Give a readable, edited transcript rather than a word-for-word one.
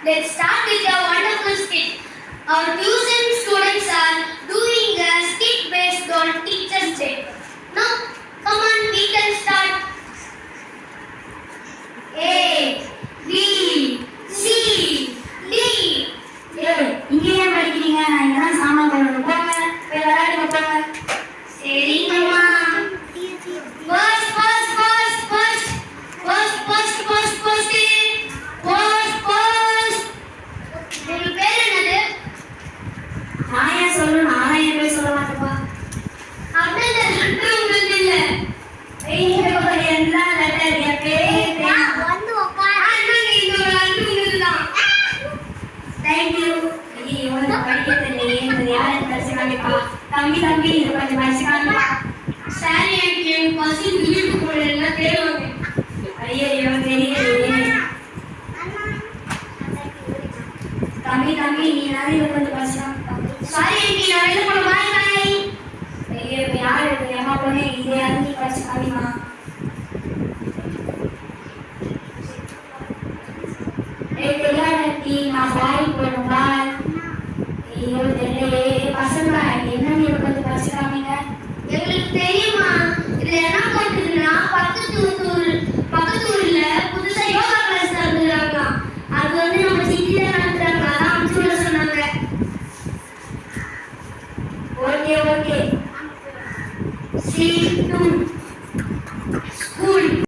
Let's start with a wonderful skit. Our tuition students are doing a skit based on Teacher's Day. Now, come on, we can start. A, B, C, D. இங்க ஏன் படிக்கிறீங்க? நான் இங்கதான் சாமான் கழுவணும். போங்க, போய் விளையாடுங்க போங்க. சரிங்கம்மா. First. உங்க பேர் என்னது? நான் ஏன் சொல்லணும்? நான் ஏன் போய் சொல்ல மாட்டேப்பா. அப்படியே லெட்டர் உங்களுக்கு இல்ல. இங்க ஒரு எல்லா லெட்டர் என் பேரே வந்து உட்கார். அண்ணன் இந்த ஒரு அண்ணன் தான். Thank you. ஐயோ நான் படிக்க தெரியலையே. இது யாரும் படிச்சு காமிப்பா. தம்பி இது கொஞ்சம் படிச்சு காமிப்பா. சரி எனக்கு பசி வீட்டு போறேன்னா தேடுவாங்க. ஐயோ தெரியலையே. தம்பி நீ நிறைய கொஞ்சம் படிச்சு காமிப்பா. சரி எனக்கு நான் வெளில போற பாய் பாய். ஐயோ யார் இது அம்மா பொண்ணு இதே யாரும் நீ படிச்சு காமிமா. தெரியாதி நான் பாய் போடுங்க. ஐயோ தெரியலையே. பசங்க என்ன நீ கொஞ்சம் படிச்சு காமிங்க.